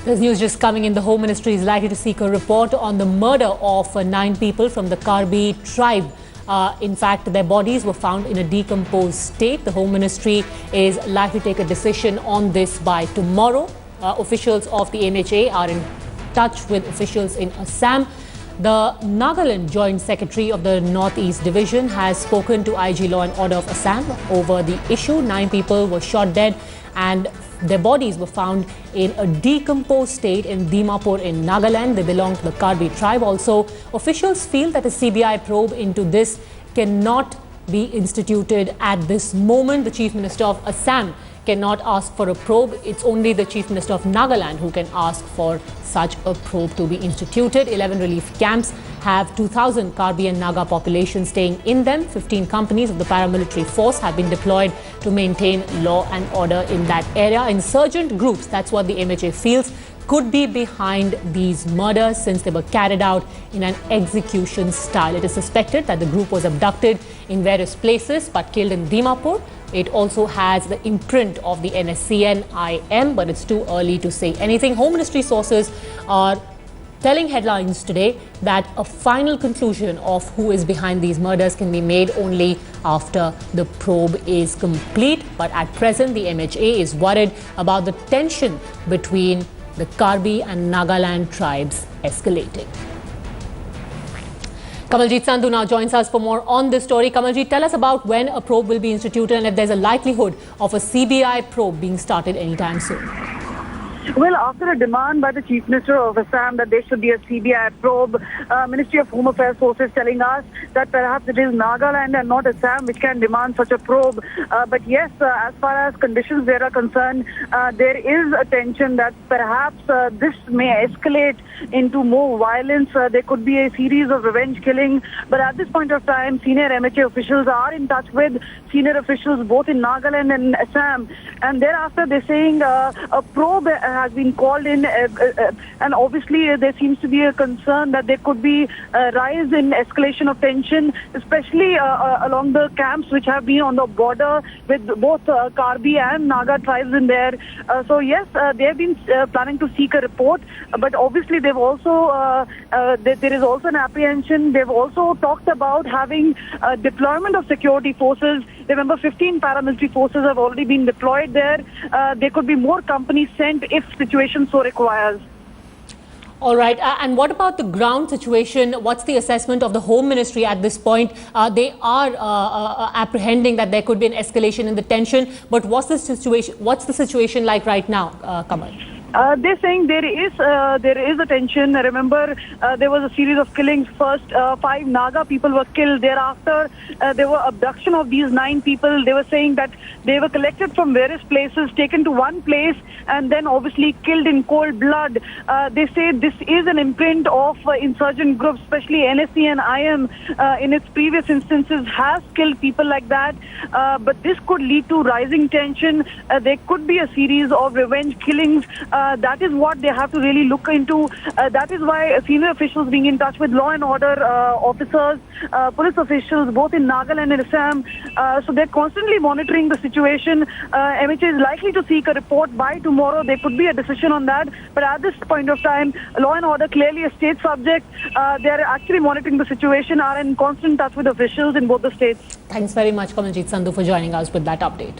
There's news just coming in. The Home Ministry is likely to seek a report on the murder of 9 people from the Karbi tribe. In fact, their bodies were found in a decomposed state. The Home Ministry is likely to take a decision on this by tomorrow. Officials of the MHA are in touch with officials in Assam. The Nagaland Joint Secretary of the Northeast Division has spoken to IG Law and Order of Assam over the issue. 9 people were shot dead and their bodies were found in a decomposed state in Dimapur in Nagaland. They belong to the Karbi tribe. Also, officials feel that a CBI probe into this cannot be instituted at this moment. The Chief Minister of Assam cannot ask for a probe. It's only the Chief Minister of Nagaland who can ask for such a probe to be instituted. 11 relief camps have 2,000 Karbi and Naga population staying in them. 15 companies of the paramilitary force have been deployed to maintain law and order in that area. Insurgent groups, that's what the MHA feels, could be behind these murders since they were carried out in an execution style. It is suspected that the group was abducted in various places but killed in Dimapur. It also has the imprint of the NSCN-IM, but it's too early to say anything. Home Ministry sources are telling headlines today that a final conclusion of who is behind these murders can be made only after the probe is complete. But at present, the MHA is worried about the tension between the Karbi and Nagaland tribes escalating. Kamaljeet Sandhu now joins us for more on this story. Kamaljeet, tell us about when a probe will be instituted and if there's a likelihood of a CBI probe being started anytime soon. Well, after a demand by the Chief Minister of Assam that there should be a CBI probe, Ministry of Home Affairs sources telling us that perhaps it is Nagaland and not Assam which can demand such a probe. But yes, as far as conditions there are concerned, there is a tension that perhaps this may escalate into more violence. There could be a series of revenge killings. But at this point of time, senior MHA officials are in touch with senior officials both in Nagaland and Assam. And thereafter, they're saying a probe has been called in, and obviously there seems to be a concern that there could be a rise in escalation of tension, especially along the camps which have been on the border with both Karbi and Naga tribes in there. So yes, they have been planning to seek a report, but obviously they've also there is also an apprehension. They've also talked about having deployment of security forces. Remember, 15 paramilitary forces have already been deployed there. There could be more companies sent if situation so requires. All right. And what about the ground situation? What's the assessment of the Home Ministry at this point? They are apprehending that there could be an escalation in the tension. But what's the situation like right now, Kamal? They're saying there is a tension. Remember, there was a series of killings. First, 5 Naga people were killed. Thereafter, there were abduction of these 9 people. They were saying that they were collected from various places, taken to one place, and then obviously killed in cold blood. They say this is an imprint of insurgent groups, especially NSC and IM in its previous instances has killed people like that. But this could lead to rising tension. There could be a series of revenge killings. That is what they have to really look into. That is why senior officials being in touch with law and order officers, police officials, both in Nagaland and Assam. So they're constantly monitoring the situation. MHA is likely to seek a report by tomorrow. There could be a decision on that. But at this point of time, law and order clearly a state subject. They're actually monitoring the situation, are in constant touch with officials in both the states. Thanks very much, Kamaljeet Sandhu, for joining us with that update.